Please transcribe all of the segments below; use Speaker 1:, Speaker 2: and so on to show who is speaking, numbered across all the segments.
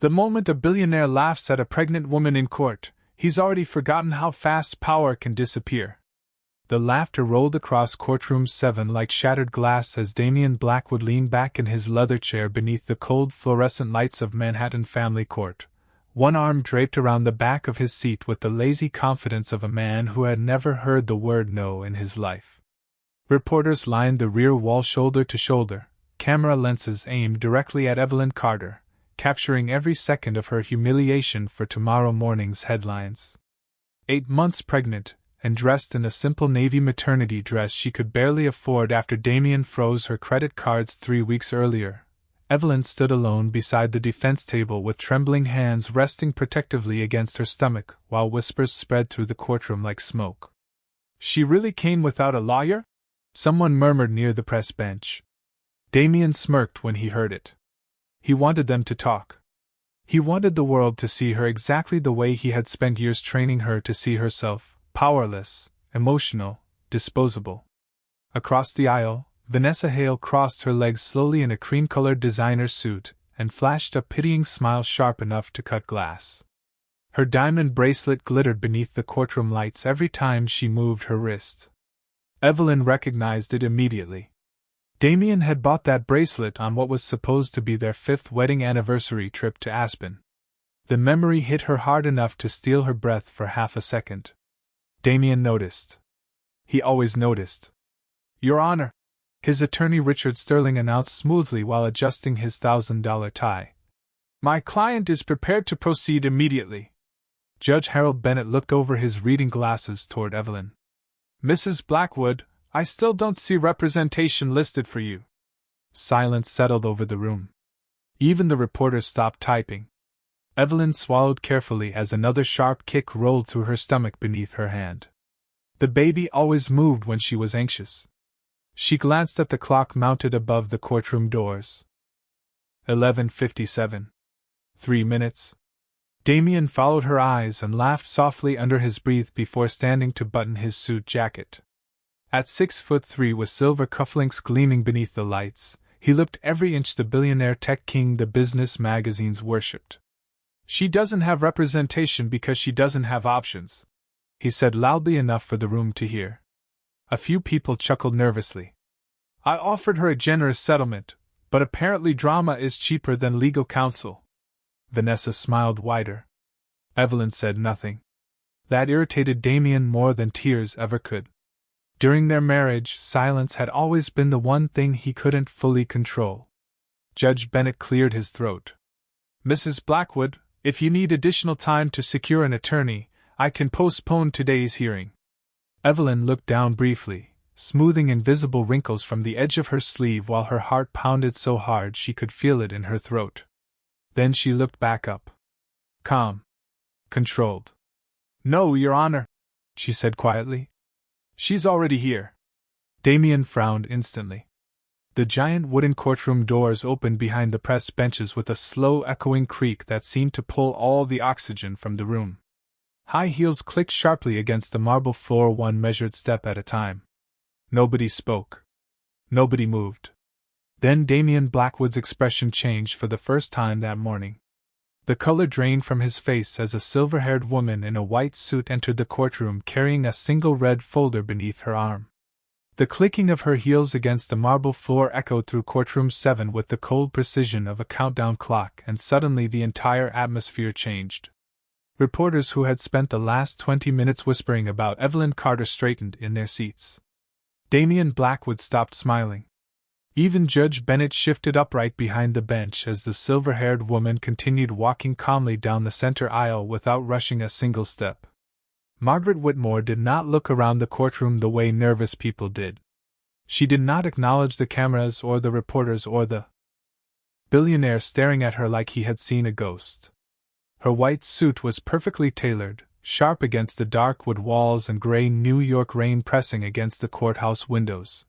Speaker 1: The moment a billionaire laughs at a pregnant woman in court, he's already forgotten how fast power can disappear. The laughter rolled across courtroom 7 like shattered glass as Damian Blackwood leaned back in his leather chair beneath the cold fluorescent lights of Manhattan Family Court, one arm draped around the back of his seat with the lazy confidence of a man who had never heard the word no in his life. Reporters lined the rear wall shoulder to shoulder, camera lenses aimed directly at Evelyn Carter, capturing every second of her humiliation for tomorrow morning's headlines. 8 months pregnant, and dressed in a simple navy maternity dress she could barely afford after Damian froze her credit cards 3 weeks earlier, Evelyn stood alone beside the defense table with trembling hands resting protectively against her stomach while whispers spread through the courtroom like smoke. "She really came without a lawyer?" someone murmured near the press bench. Damian smirked when he heard it. He wanted them to talk. He wanted the world to see her exactly the way he had spent years training her to see herself. Powerless, emotional, disposable. Across the aisle, Vanessa Hale crossed her legs slowly in a cream-colored designer suit and flashed a pitying smile sharp enough to cut glass. Her diamond bracelet glittered beneath the courtroom lights every time she moved her wrist. Evelyn recognized it immediately. Damian had bought that bracelet on what was supposed to be their 5th wedding anniversary trip to Aspen. The memory hit her hard enough to steal her breath for half a second. Damian noticed. He always noticed. "Your Honor," his attorney Richard Sterling announced smoothly while adjusting his $1,000 tie. "My client is prepared to proceed immediately." Judge Harold Bennett looked over his reading glasses toward Evelyn. "Mrs. Blackwood, I still don't see representation listed for you." Silence settled over the room. Even the reporters stopped typing. Evelyn swallowed carefully as another sharp kick rolled through her stomach beneath her hand. The baby always moved when she was anxious. She glanced at the clock mounted above the courtroom doors. 11:57. 3 minutes. Damian followed her eyes and laughed softly under his breath before standing to button his suit jacket. At 6'3" with silver cufflinks gleaming beneath the lights, he looked every inch the billionaire tech king the business magazines worshipped. "She doesn't have representation because she doesn't have options," he said loudly enough for the room to hear. A few people chuckled nervously. "I offered her a generous settlement, but apparently drama is cheaper than legal counsel." Vanessa smiled wider. Evelyn said nothing. That irritated Damian more than tears ever could. During their marriage, silence had always been the one thing he couldn't fully control. Judge Bennett cleared his throat. "Mrs. Blackwood, if you need additional time to secure an attorney, I can postpone today's hearing." Evelyn looked down briefly, smoothing invisible wrinkles from the edge of her sleeve while her heart pounded so hard she could feel it in her throat. Then she looked back up. Calm. Controlled. "No, Your Honor," she said quietly. "She's already here." Damian frowned instantly. The giant wooden courtroom doors opened behind the press benches with a slow echoing creak that seemed to pull all the oxygen from the room. High heels clicked sharply against the marble floor, one measured step at a time. Nobody spoke. Nobody moved. Then Damian Blackwood's expression changed for the first time that morning. The color drained from his face as a silver-haired woman in a white suit entered the courtroom carrying a single red folder beneath her arm. The clicking of her heels against the marble floor echoed through courtroom 7 with the cold precision of a countdown clock, and suddenly the entire atmosphere changed. Reporters who had spent the last 20 minutes whispering about Evelyn Carter straightened in their seats. Damian Blackwood stopped smiling. Even Judge Bennett shifted upright behind the bench as the silver-haired woman continued walking calmly down the center aisle without rushing a single step. Margaret Whitmore did not look around the courtroom the way nervous people did. She did not acknowledge the cameras or the reporters or the billionaire staring at her like he had seen a ghost. Her white suit was perfectly tailored, sharp against the dark wood walls and gray New York rain pressing against the courthouse windows.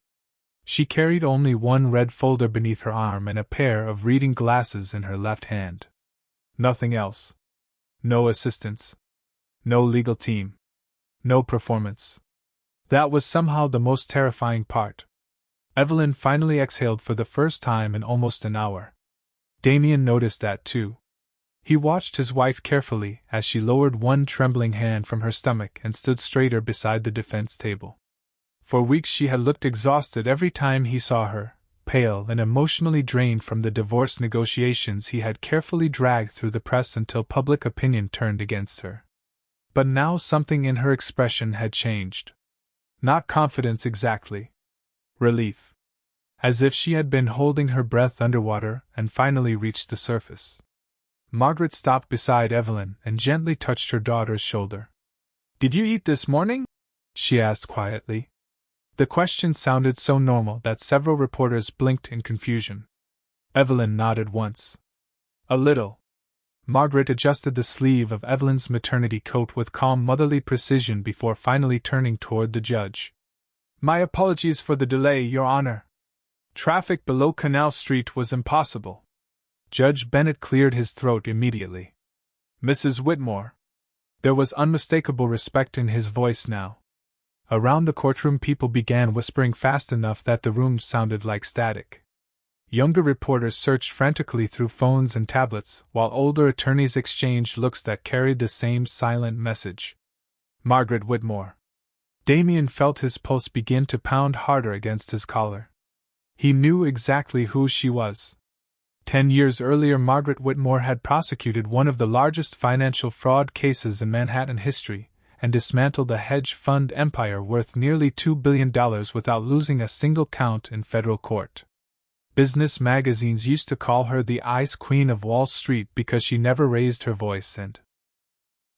Speaker 1: She carried only one red folder beneath her arm and a pair of reading glasses in her left hand. Nothing else. No assistants. No legal team. No performance. That was somehow the most terrifying part. Evelyn finally exhaled for the first time in almost an hour. Damian noticed that too. He watched his wife carefully as she lowered one trembling hand from her stomach and stood straighter beside the defense table. For weeks she had looked exhausted every time he saw her, pale and emotionally drained from the divorce negotiations he had carefully dragged through the press until public opinion turned against her. But now something in her expression had changed. Not confidence exactly. Relief. As if she had been holding her breath underwater and finally reached the surface. Margaret stopped beside Evelyn and gently touched her daughter's shoulder. "Did you eat this morning?" she asked quietly. The question sounded so normal that several reporters blinked in confusion. Evelyn nodded once. "A little." Margaret adjusted the sleeve of Evelyn's maternity coat with calm motherly precision before finally turning toward the judge. "My apologies for the delay, Your Honor. Traffic below Canal Street was impossible." Judge Bennett cleared his throat immediately. "Mrs. Whitmore." There was unmistakable respect in his voice now. Around the courtroom people began whispering fast enough that the room sounded like static. Younger reporters searched frantically through phones and tablets, while older attorneys exchanged looks that carried the same silent message. Margaret Whitmore. Damien felt his pulse begin to pound harder against his collar. He knew exactly who she was. 10 years earlier, Margaret Whitmore had prosecuted one of the largest financial fraud cases in Manhattan history, and dismantled a hedge fund empire worth nearly $2 billion without losing a single count in federal court. Business magazines used to call her the Ice Queen of Wall Street because she never raised her voice and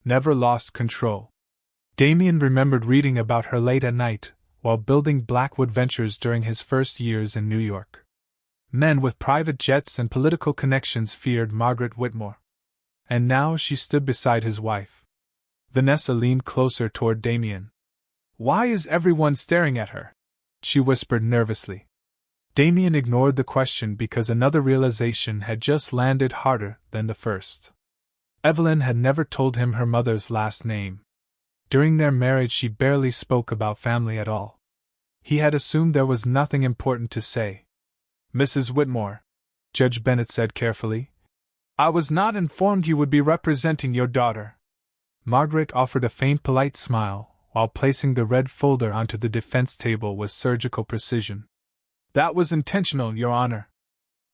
Speaker 1: never lost control. Damien remembered reading about her late at night, while building Blackwood Ventures during his first years in New York. Men with private jets and political connections feared Margaret Whitmore. And now she stood beside his wife. Vanessa leaned closer toward Damien. "Why is everyone staring at her?" she whispered nervously. Damien ignored the question because another realization had just landed harder than the first. Evelyn had never told him her mother's last name. During their marriage she barely spoke about family at all. He had assumed there was nothing important to say. "Mrs. Whitmore," Judge Bennett said carefully, "I was not informed you would be representing your daughter." Margaret offered a faint polite smile, while placing the red folder onto the defense table with surgical precision. "That was intentional, Your Honor."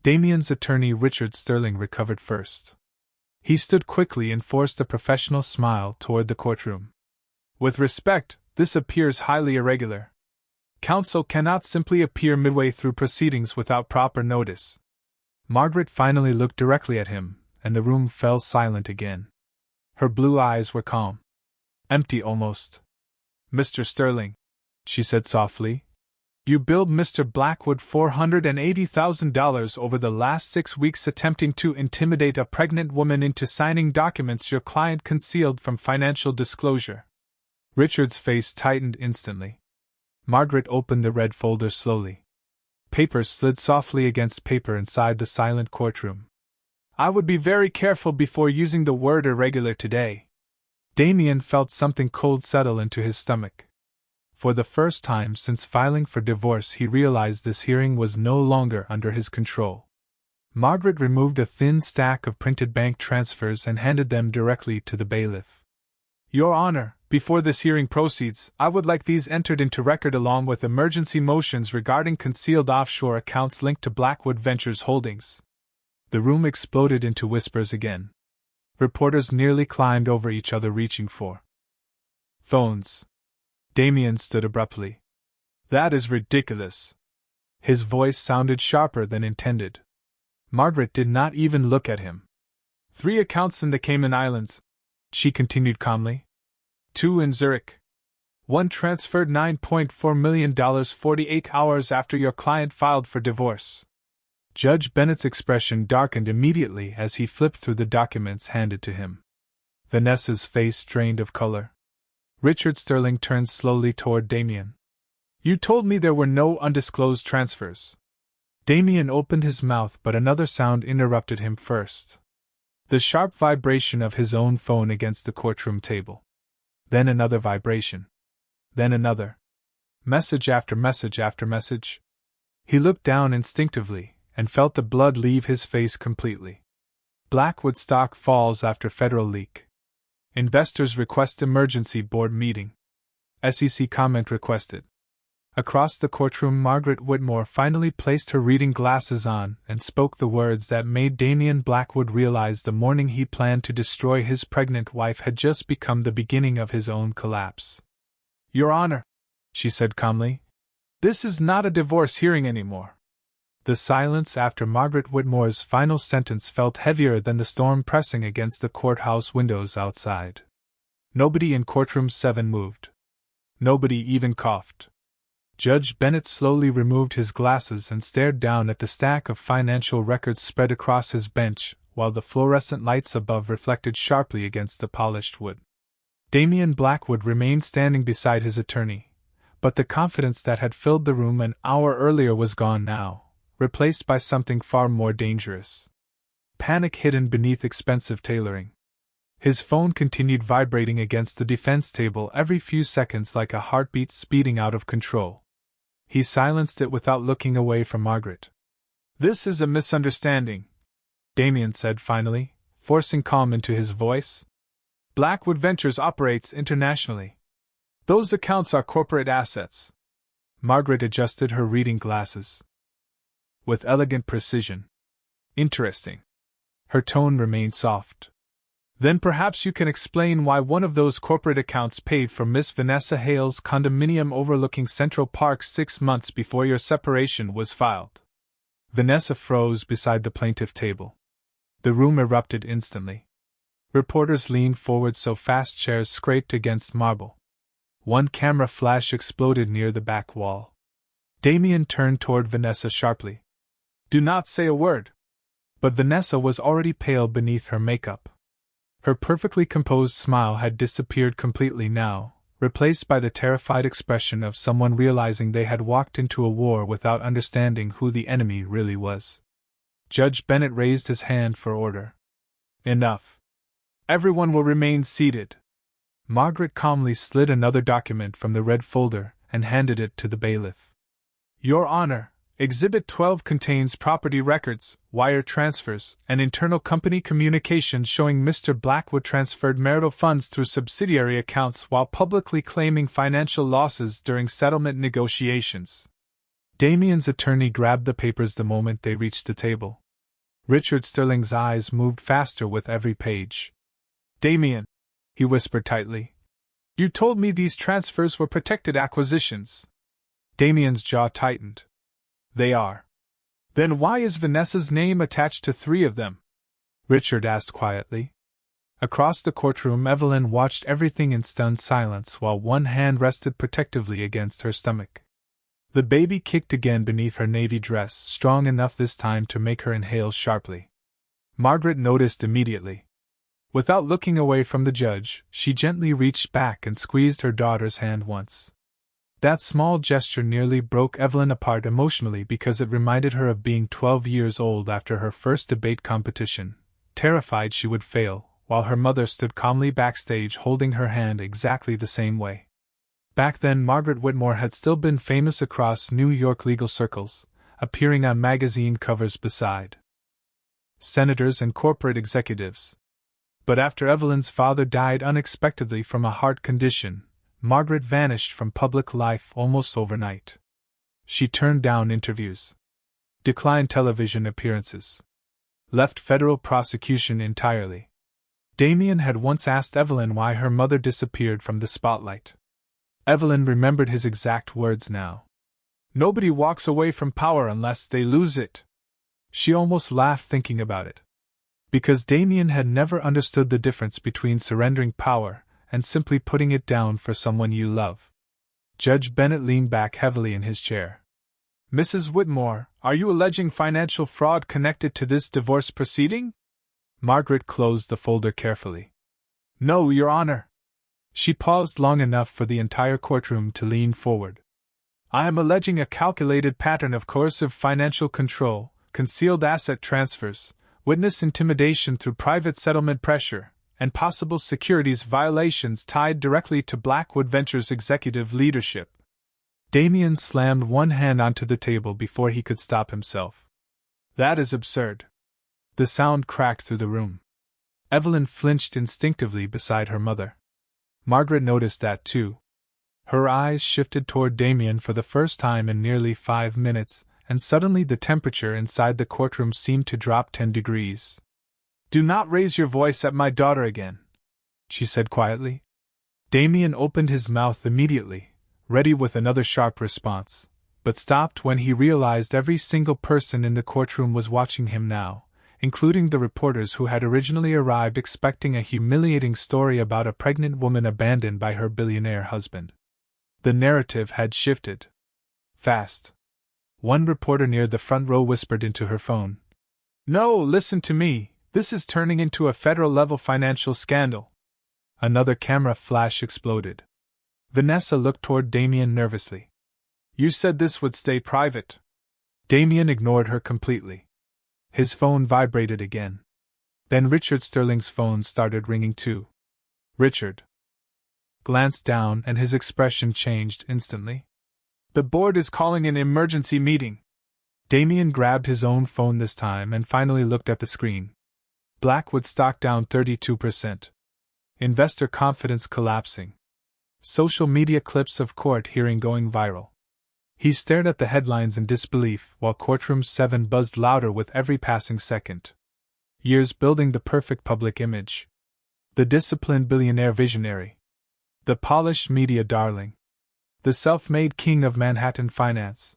Speaker 1: Damien's attorney Richard Sterling recovered first. He stood quickly and forced a professional smile toward the courtroom. "With respect, this appears highly irregular. Counsel cannot simply appear midway through proceedings without proper notice." Margaret finally looked directly at him, and the room fell silent again. Her blue eyes were calm. Empty almost. "Mr. Sterling," she said softly, "you billed Mr. Blackwood $480,000 over the last 6 weeks attempting to intimidate a pregnant woman into signing documents your client concealed from financial disclosure." Richard's face tightened instantly. Margaret opened the red folder slowly. Papers slid softly against paper inside the silent courtroom. "I would be very careful before using the word irregular today." Damien felt something cold settle into his stomach. For the first time since filing for divorce, he realized this hearing was no longer under his control. Margaret removed a thin stack of printed bank transfers and handed them directly to the bailiff. "Your Honor, before this hearing proceeds, I would like these entered into record along with emergency motions regarding concealed offshore accounts linked to Blackwood Ventures Holdings." The room exploded into whispers again. Reporters nearly climbed over each other reaching for phones. Damien stood abruptly. "That is ridiculous." His voice sounded sharper than intended. Margaret did not even look at him. "3 accounts in the Cayman Islands," she continued calmly. 2 in Zurich. 1 transferred $9.4 million 48 hours after your client filed for divorce. Judge Bennett's expression darkened immediately as he flipped through the documents handed to him. Vanessa's face drained of color. Richard Sterling turned slowly toward Damien. "You told me there were no undisclosed transfers." Damien opened his mouth, but another sound interrupted him first. The sharp vibration of his own phone against the courtroom table. Then another vibration. Then another. Message after message after message. He looked down instinctively, and felt the blood leave his face completely. Blackwood stock falls after federal leak. Investors request emergency board meeting. SEC comment requested. Across the courtroom, Margaret Whitmore finally placed her reading glasses on and spoke the words that made Damian Blackwood realize the morning he planned to destroy his pregnant wife had just become the beginning of his own collapse. "Your Honor," she said calmly, "this is not a divorce hearing anymore." The silence after Margaret Whitmore's final sentence felt heavier than the storm pressing against the courthouse windows outside. Nobody in courtroom 7 moved. Nobody even coughed. Judge Bennett slowly removed his glasses and stared down at the stack of financial records spread across his bench, while the fluorescent lights above reflected sharply against the polished wood. Damian Blackwood remained standing beside his attorney, but the confidence that had filled the room an hour earlier was gone now, replaced by something far more dangerous. Panic hidden beneath expensive tailoring. His phone continued vibrating against the defense table every few seconds like a heartbeat speeding out of control. He silenced it without looking away from Margaret. "This is a misunderstanding," Damian said finally, forcing calm into his voice. "Blackwood Ventures operates internationally. Those accounts are corporate assets." Margaret adjusted her reading glasses. With elegant precision. "Interesting." Her tone remained soft. "Then perhaps you can explain why one of those corporate accounts paid for Miss Vanessa Hale's condominium overlooking Central Park 6 months before your separation was filed." Vanessa froze beside the plaintiff table. The room erupted instantly. Reporters leaned forward so fast chairs scraped against marble. One camera flash exploded near the back wall. Damian turned toward Vanessa sharply. "Do not say a word." But Vanessa was already pale beneath her makeup. Her perfectly composed smile had disappeared completely now, replaced by the terrified expression of someone realizing they had walked into a war without understanding who the enemy really was. Judge Bennett raised his hand for order. "Enough. Everyone will remain seated." Margaret calmly slid another document from the red folder and handed it to the bailiff. "Your Honor, Exhibit 12 contains property records, wire transfers, and internal company communications showing Mr. Blackwood transferred marital funds through subsidiary accounts while publicly claiming financial losses during settlement negotiations." Damian's attorney grabbed the papers the moment they reached the table. Richard Sterling's eyes moved faster with every page. "Damian," he whispered tightly, "you told me these transfers were protected acquisitions." Damian's jaw tightened. "They are." "Then why is Vanessa's name attached to 3 of them?" Richard asked quietly. Across the courtroom, Evelyn watched everything in stunned silence while one hand rested protectively against her stomach. The baby kicked again beneath her navy dress, strong enough this time to make her inhale sharply. Margaret noticed immediately. Without looking away from the judge, she gently reached back and squeezed her daughter's hand once. That small gesture nearly broke Evelyn apart emotionally because it reminded her of being 12 years old after her first debate competition, terrified she would fail, while her mother stood calmly backstage holding her hand exactly the same way. Back then, Margaret Whitmore had still been famous across New York legal circles, appearing on magazine covers beside senators and corporate executives. But after Evelyn's father died unexpectedly from a heart condition, Margaret vanished from public life almost overnight. She turned down interviews, declined television appearances, left federal prosecution entirely. Damian had once asked Evelyn why her mother disappeared from the spotlight. Evelyn remembered his exact words now. "Nobody walks away from power unless they lose it." She almost laughed thinking about it. Because Damian had never understood the difference between surrendering power and simply putting it down for someone you love. Judge Bennett leaned back heavily in his chair. "Mrs. Whitmore, are you alleging financial fraud connected to this divorce proceeding?" Margaret closed the folder carefully. "No, Your Honor." She paused long enough for the entire courtroom to lean forward. "I am alleging a calculated pattern of coercive financial control, concealed asset transfers, witness intimidation through private settlement pressure, and possible securities violations tied directly to Blackwood Ventures' executive leadership." Damian slammed one hand onto the table before he could stop himself. "That is absurd." The sound cracked through the room. Evelyn flinched instinctively beside her mother. Margaret noticed that too. Her eyes shifted toward Damien for the first time in nearly 5 minutes, and suddenly the temperature inside the courtroom seemed to drop 10 degrees. "Do not raise your voice at my daughter again," she said quietly. Damien opened his mouth immediately, ready with another sharp response, but stopped when he realized every single person in the courtroom was watching him now, including the reporters who had originally arrived expecting a humiliating story about a pregnant woman abandoned by her billionaire husband. The narrative had shifted. Fast. One reporter near the front row whispered into her phone, "No, listen to me, this is turning into a federal-level financial scandal." Another camera flash exploded. Vanessa looked toward Damien nervously. "You said this would stay private." Damien ignored her completely. His phone vibrated again. Then Richard Sterling's phone started ringing too. Richard glanced down and his expression changed instantly. "The board is calling an emergency meeting." Damien grabbed his own phone this time and finally looked at the screen. Blackwood stock down 32%. Investor confidence collapsing. Social media clips of court hearing going viral. He stared at the headlines in disbelief while Courtroom 7 buzzed louder with every passing second. Years building the perfect public image. The disciplined billionaire visionary. The polished media darling. The self-made king of Manhattan finance.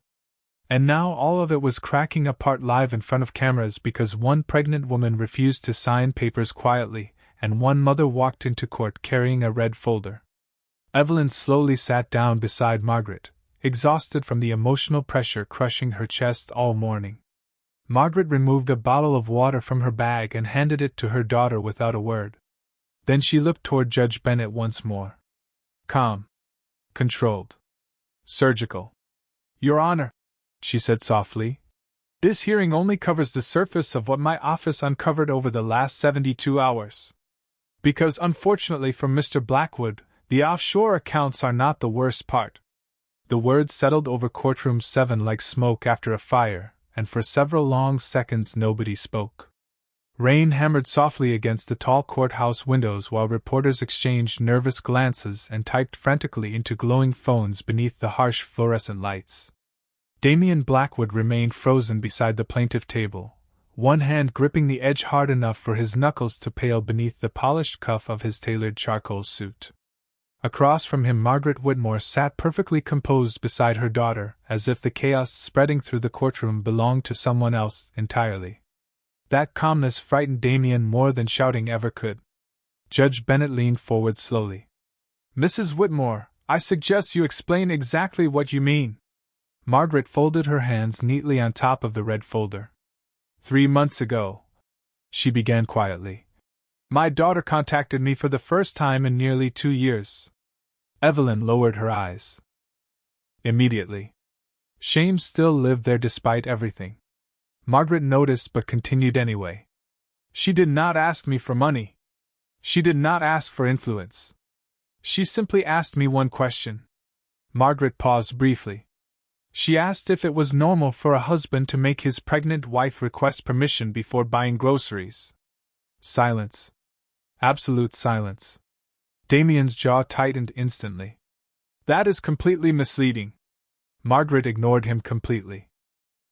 Speaker 1: And now all of it was cracking apart live in front of cameras because one pregnant woman refused to sign papers quietly, and one mother walked into court carrying a red folder. Evelyn slowly sat down beside Margaret, exhausted from the emotional pressure crushing her chest all morning. Margaret removed a bottle of water from her bag and handed it to her daughter without a word. Then she looked toward Judge Bennett once more. Calm. Controlled. Surgical. "Your Honor," she said softly, "this hearing only covers the surface of what my office uncovered over the last 72 hours. Because unfortunately for Mr. Blackwood, the offshore accounts are not the worst part." The words settled over Courtroom 7 like smoke after a fire, and for several long seconds nobody spoke. Rain hammered softly against the tall courthouse windows while reporters exchanged nervous glances and typed frantically into glowing phones beneath the harsh fluorescent lights. Damien Blackwood remained frozen beside the plaintiff table, one hand gripping the edge hard enough for his knuckles to pale beneath the polished cuff of his tailored charcoal suit. Across from him Margaret Whitmore sat perfectly composed beside her daughter, as if the chaos spreading through the courtroom belonged to someone else entirely. That calmness frightened Damien more than shouting ever could. Judge Bennett leaned forward slowly. "Mrs. Whitmore, I suggest you explain exactly what you mean." Margaret folded her hands neatly on top of the red folder. 3 months ago," she began quietly, "my daughter contacted me for the first time in nearly 2 years. Evelyn lowered her eyes. Immediately. Shame still lived there despite everything. Margaret noticed but continued anyway. "She did not ask me for money. She did not ask for influence. She simply asked me one question." Margaret paused briefly. "She asked if it was normal for a husband to make his pregnant wife request permission before buying groceries." Silence. Absolute silence. Damien's jaw tightened instantly. "That is completely misleading." Margaret ignored him completely.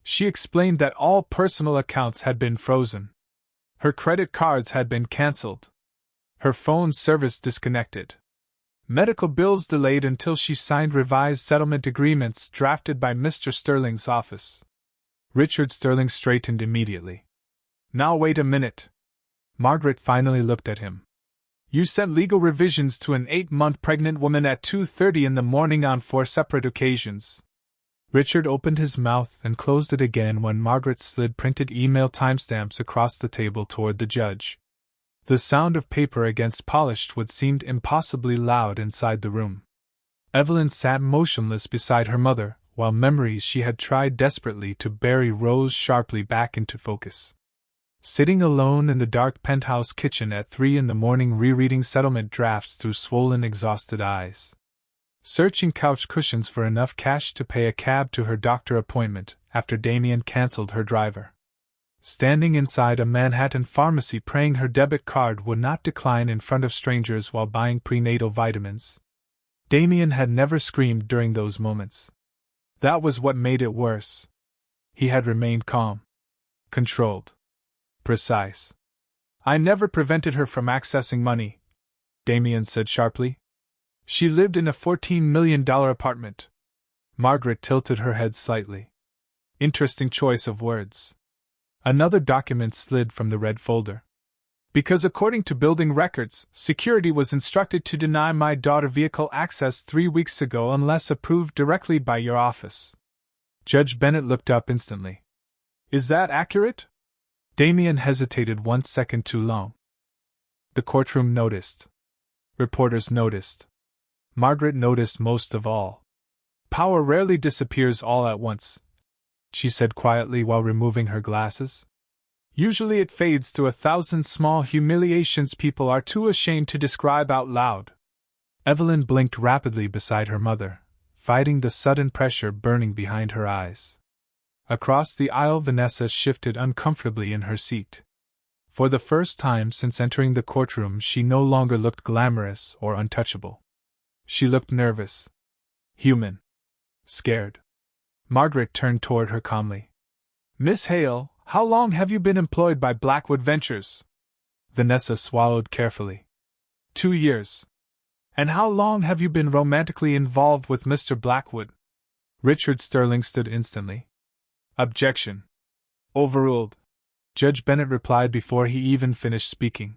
Speaker 1: She explained that all personal accounts had been frozen. Her credit cards had been cancelled. Her phone service disconnected. Medical bills delayed until she signed revised settlement agreements drafted by Mr. Sterling's office. Richard Sterling straightened immediately. "Now wait a minute." Margaret finally looked at him. "You sent legal revisions to an 8-month pregnant woman at 2:30 in the morning on 4 separate occasions." Richard opened his mouth and closed it again when Margaret slid printed email timestamps across the table toward the judge. The sound of paper against polished wood seemed impossibly loud inside the room. Evelyn sat motionless beside her mother, while memories she had tried desperately to bury rose sharply back into focus. Sitting alone in the dark penthouse kitchen at 3 in the morning rereading settlement drafts through swollen, exhausted eyes. Searching couch cushions for enough cash to pay a cab to her doctor appointment after Damien cancelled her driver. standing inside a Manhattan pharmacy praying her debit card would not decline in front of strangers while buying prenatal vitamins. Damien had never screamed during those moments. That was what made it worse. He had remained calm, controlled, precise. "I never prevented her from accessing money," Damien said sharply. "She lived in a $14 million apartment." Margaret tilted her head slightly. Interesting choice of words. Another document slid from the red folder. "Because according to building records, security was instructed to deny my daughter vehicle access 3 weeks ago unless approved directly by your office." Judge Bennett looked up instantly. "Is that accurate?" Damien hesitated 1 second too long. The courtroom noticed. Reporters noticed. Margaret noticed most of all. "Power rarely disappears all at once," she said quietly while removing her glasses. "Usually it fades through 1,000 small humiliations people are too ashamed to describe out loud." Evelyn blinked rapidly beside her mother, fighting the sudden pressure burning behind her eyes. Across the aisle, Vanessa shifted uncomfortably in her seat. For the first time since entering the courtroom, she no longer looked glamorous or untouchable. She looked nervous, human, scared. Margaret turned toward her calmly. "Miss Hale, how long have you been employed by Blackwood Ventures?" Vanessa swallowed carefully. 2 years. "And how long have you been romantically involved with Mr. Blackwood?" Richard Sterling stood instantly. "Objection. Overruled," Judge Bennett replied before he even finished speaking.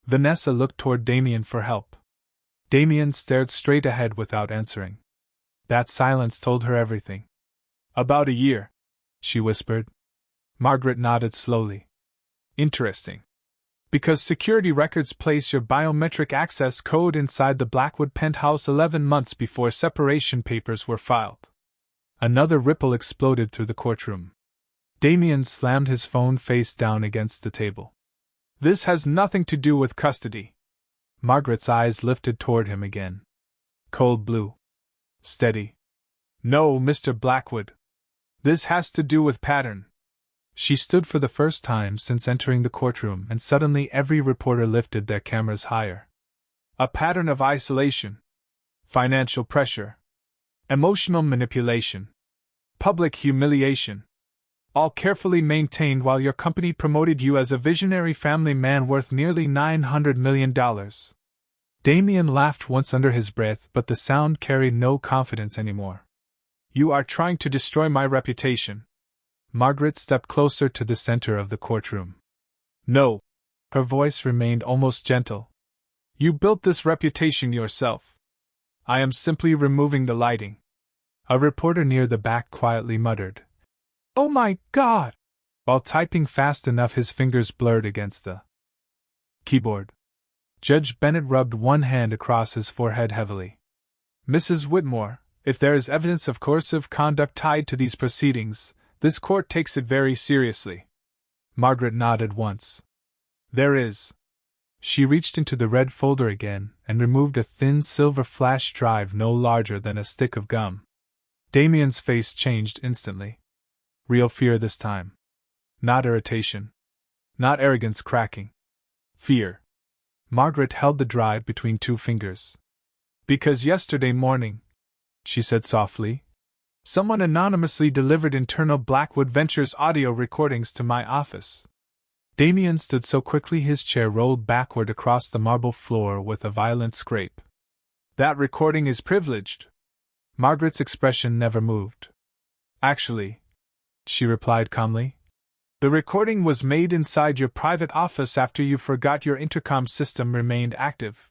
Speaker 1: Vanessa looked toward Damien for help. Damien stared straight ahead without answering. That silence told her everything. "About a year," she whispered. Margaret nodded slowly. "Interesting. Because security records place your biometric access code inside the Blackwood penthouse 11 months before separation papers were filed." Another ripple exploded through the courtroom. Damien slammed his phone face down against the table. "This has nothing to do with custody." Margaret's eyes lifted toward him again. Cold blue. Steady. "No, Mr. Blackwood. This has to do with pattern." She stood for the first time since entering the courtroom, and suddenly every reporter lifted their cameras higher. "A pattern of isolation. Financial pressure. Emotional manipulation. Public humiliation. All carefully maintained while your company promoted you as a visionary family man worth nearly $900 million. Damien laughed once under his breath, but the sound carried no confidence anymore. "You are trying to destroy my reputation." Margaret stepped closer to the center of the courtroom. "No." Her voice remained almost gentle. "You built this reputation yourself. I am simply removing the lighting." A reporter near the back quietly muttered, "Oh my God!" while typing fast enough his fingers blurred against the keyboard. Judge Bennett rubbed one hand across his forehead heavily. "Mrs. Whitmore, if there is evidence of coercive conduct tied to these proceedings, this court takes it very seriously." Margaret nodded once. "There is." She reached into the red folder again and removed a thin silver flash drive no larger than a stick of gum. Damien's face changed instantly. Real fear this time. Not irritation. Not arrogance cracking. Fear. Margaret held the drive between 2 fingers. "Because yesterday morning," she said softly, "someone anonymously delivered internal Blackwood Ventures audio recordings to my office." Damien stood so quickly his chair rolled backward across the marble floor with a violent scrape. "That recording is privileged." Margaret's expression never moved. "Actually," she replied calmly, "the recording was made inside your private office after you forgot your intercom system remained active."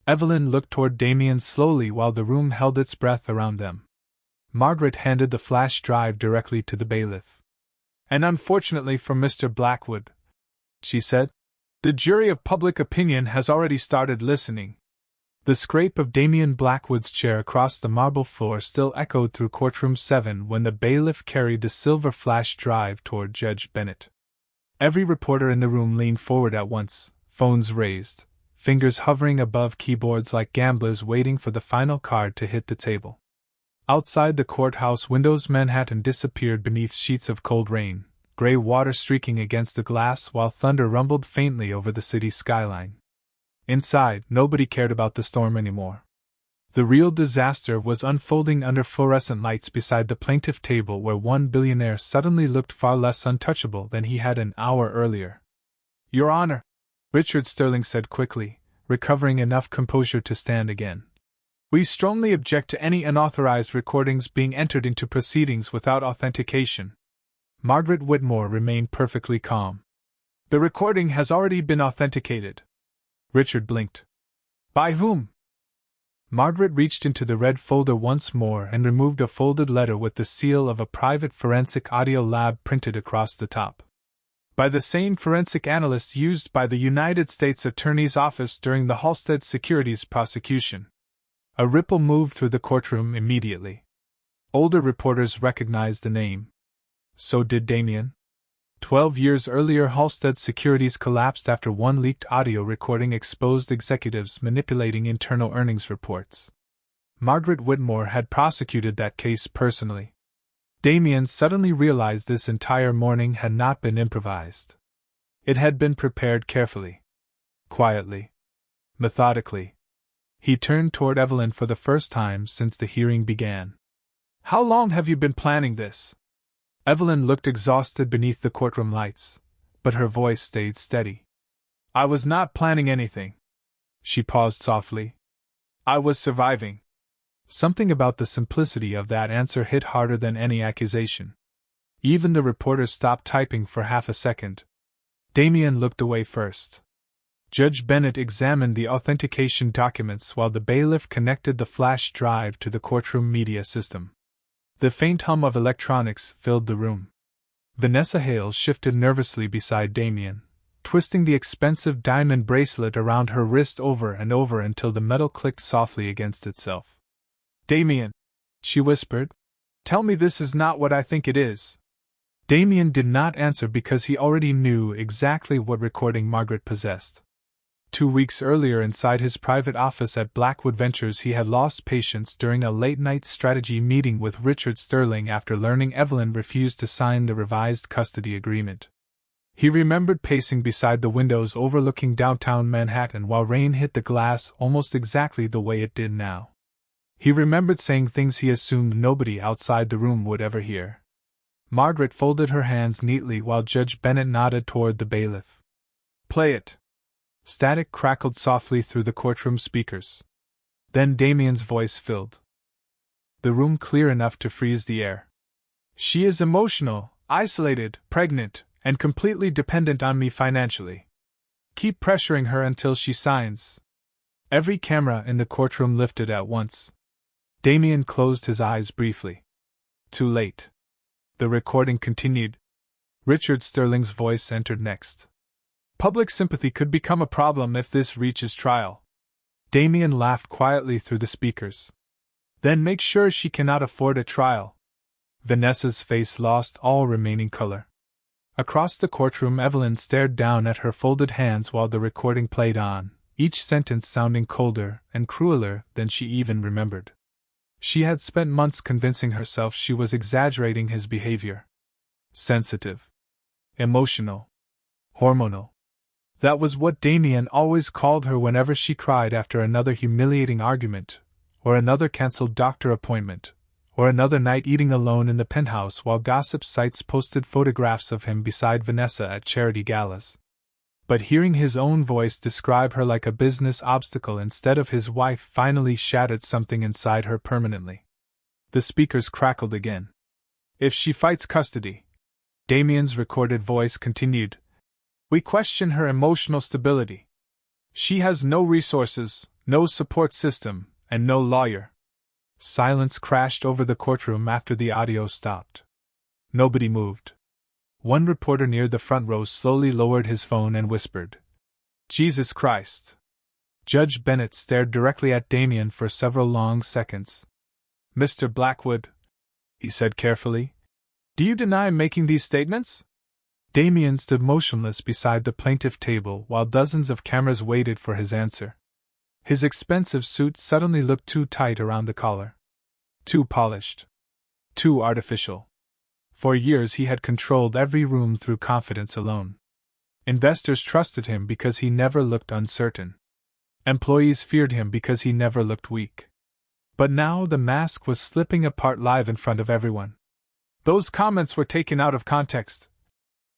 Speaker 1: Evelyn looked toward Damien slowly while the room held its breath around them. Margaret handed the flash drive directly to the bailiff. "And unfortunately for Mr. Blackwood," she said, "the jury of public opinion has already started listening." The scrape of Damien Blackwood's chair across the marble floor still echoed through courtroom 7 when the bailiff carried the silver flash drive toward Judge Bennett. Every reporter in the room leaned forward at once, phones raised, fingers hovering above keyboards like gamblers waiting for the final card to hit the table. Outside the courthouse windows, Manhattan disappeared beneath sheets of cold rain, gray water streaking against the glass while thunder rumbled faintly over the city skyline. Inside, nobody cared about the storm anymore. The real disaster was unfolding under fluorescent lights beside the plaintiff table where one billionaire suddenly looked far less untouchable than he had an hour earlier. "Your Honor," Richard Sterling said quickly, recovering enough composure to stand again. "We strongly object to any unauthorized recordings being entered into proceedings without authentication." Margaret Whitmore remained perfectly calm. "The recording has already been authenticated." Richard blinked. "By whom?" Margaret reached into the red folder once more and removed a folded letter with the seal of a private forensic audio lab printed across the top. "By the same forensic analysts used by the United States Attorney's Office during the Halstead Securities prosecution." A ripple moved through the courtroom immediately. Older reporters recognized the name. So did Damien. 12 years earlier, Halstead Securities collapsed after one leaked audio recording exposed executives manipulating internal earnings reports. Margaret Whitmore had prosecuted that case personally. Damien suddenly realized this entire morning had not been improvised. It had been prepared carefully, quietly, methodically. He turned toward Evelyn for the first time since the hearing began. "How long have you been planning this?" Evelyn looked exhausted beneath the courtroom lights, but her voice stayed steady. "I was not planning anything." She paused softly. "I was surviving." Something about the simplicity of that answer hit harder than any accusation. Even the reporter stopped typing for half a second. Damien looked away first. Judge Bennett examined the authentication documents while the bailiff connected the flash drive to the courtroom media system. The faint hum of electronics filled the room. Vanessa Hale shifted nervously beside Damien, twisting the expensive diamond bracelet around her wrist over and over until the metal clicked softly against itself. "Damien," she whispered, "tell me this is not what I think it is." Damien did not answer because he already knew exactly what recording Margaret possessed. 2 weeks earlier, inside his private office at Blackwood Ventures, he had lost patience during a late-night strategy meeting with Richard Sterling after learning Evelyn refused to sign the revised custody agreement. He remembered pacing beside the windows overlooking downtown Manhattan while rain hit the glass almost exactly the way it did now. He remembered saying things he assumed nobody outside the room would ever hear. Margaret folded her hands neatly while Judge Bennett nodded toward the bailiff. "Play it." Static crackled softly through the courtroom speakers. Then Damien's voice filled the room clear enough to freeze the air. "She is emotional, isolated, pregnant, and completely dependent on me financially. Keep pressuring her until she signs." Every camera in the courtroom lifted at once. Damien closed his eyes briefly. Too late. The recording continued. Richard Sterling's voice entered next. "Public sympathy could become a problem if this reaches trial." Damien laughed quietly through the speakers. "Then make sure she cannot afford a trial." Vanessa's face lost all remaining color. Across the courtroom, Evelyn stared down at her folded hands while the recording played on, each sentence sounding colder and crueler than she even remembered. She had spent months convincing herself she was exaggerating his behavior. Sensitive. Emotional. Hormonal. That was what Damien always called her whenever she cried after another humiliating argument, or another cancelled doctor appointment, or another night eating alone in the penthouse while gossip sites posted photographs of him beside Vanessa at charity galas. But hearing his own voice describe her like a business obstacle instead of his wife finally shattered something inside her permanently. The speakers crackled again. "If she fights custody," Damien's recorded voice continued, "we question her emotional stability. She has no resources, no support system, and no lawyer." Silence crashed over the courtroom after the audio stopped. Nobody moved. One reporter near the front row slowly lowered his phone and whispered, "Jesus Christ." Judge Bennett stared directly at Damien for several long seconds. "Mr. Blackwood," he said carefully, "do you deny making these statements?" Damien stood motionless beside the plaintiff table while dozens of cameras waited for his answer. His expensive suit suddenly looked too tight around the collar. Too polished. Too artificial. For years he had controlled every room through confidence alone. Investors trusted him because he never looked uncertain. Employees feared him because he never looked weak. But now the mask was slipping apart live in front of everyone. "Those comments were taken out of context,"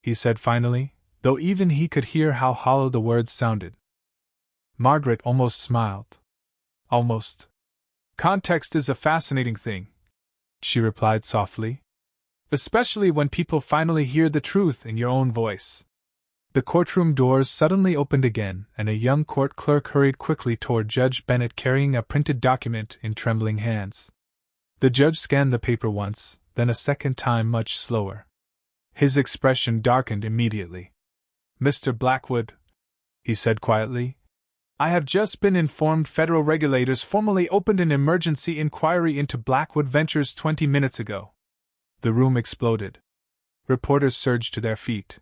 Speaker 1: he said finally, though even he could hear how hollow the words sounded. Margaret almost smiled. "Almost. Context is a fascinating thing," she replied softly. "Especially when people finally hear the truth in your own voice." The courtroom doors suddenly opened again, and a young court clerk hurried quickly toward Judge Bennett carrying a printed document in trembling hands. The judge scanned the paper once, then a second time much slower. His expression darkened immediately. "Mr. Blackwood," he said quietly, "I have just been informed federal regulators formally opened an emergency inquiry into Blackwood Ventures 20 minutes ago." The room exploded. Reporters surged to their feet.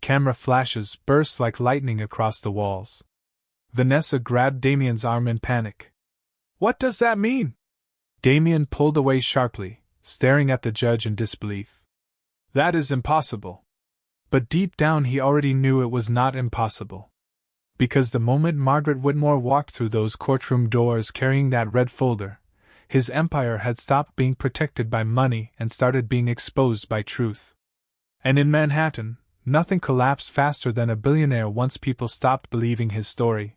Speaker 1: Camera flashes burst like lightning across the walls. Vanessa grabbed Damien's arm in panic. "What does that mean?" Damien pulled away sharply, staring at the judge in disbelief. "That is impossible." But deep down he already knew it was not impossible. Because the moment Margaret Whitmore walked through those courtroom doors carrying that red folder, his empire had stopped being protected by money and started being exposed by truth. And in Manhattan, nothing collapsed faster than a billionaire once people stopped believing his story.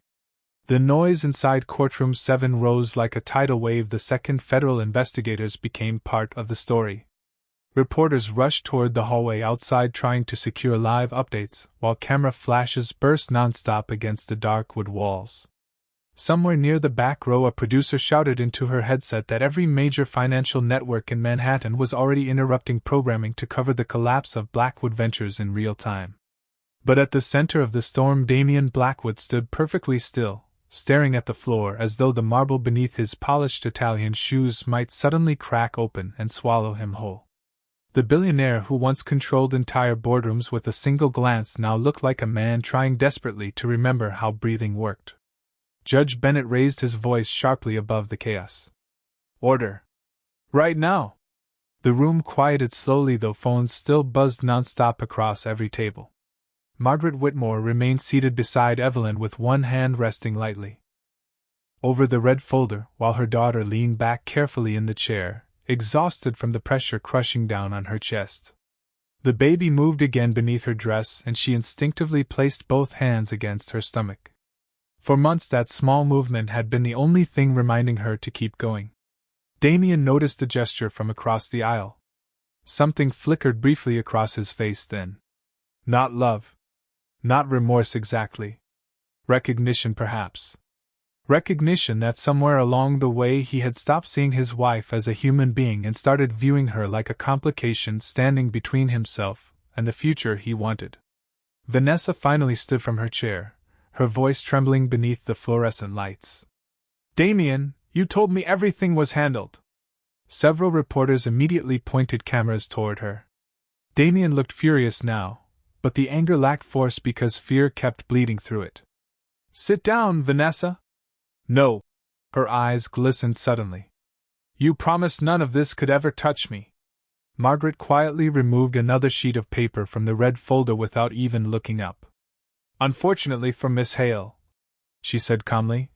Speaker 1: The noise inside courtroom 7 rose like a tidal wave the second federal investigators became part of the story. Reporters rushed toward the hallway outside trying to secure live updates, while camera flashes burst nonstop against the dark wood walls. Somewhere near the back row a producer shouted into her headset that every major financial network in Manhattan was already interrupting programming to cover the collapse of Blackwood Ventures in real time. But at the center of the storm Damien Blackwood stood perfectly still, staring at the floor as though the marble beneath his polished Italian shoes might suddenly crack open and swallow him whole. The billionaire who once controlled entire boardrooms with a single glance now looked like a man trying desperately to remember how breathing worked. Judge Bennett raised his voice sharply above the chaos. "Order! Right now!" The room quieted slowly though phones still buzzed nonstop across every table. Margaret Whitmore remained seated beside Evelyn with one hand resting lightly over the red folder, while her daughter leaned back carefully in the chair, exhausted from the pressure crushing down on her chest. The baby moved again beneath her dress and she instinctively placed both hands against her stomach. For months that small movement had been the only thing reminding her to keep going. Damien noticed the gesture from across the aisle. Something flickered briefly across his face then. Not love. Not remorse exactly. Recognition perhaps. Recognition that somewhere along the way he had stopped seeing his wife as a human being and started viewing her like a complication standing between himself and the future he wanted. Vanessa finally stood from her chair, her voice trembling beneath the fluorescent lights. "Damien, you told me everything was handled." Several reporters immediately pointed cameras toward her. Damien looked furious now, but the anger lacked force because fear kept bleeding through it. "Sit down, Vanessa." "No." Her eyes glistened suddenly. "You promised none of this could ever touch me." Margaret quietly removed another sheet of paper from the red folder without even looking up. "Unfortunately for Miss Hale," she said calmly,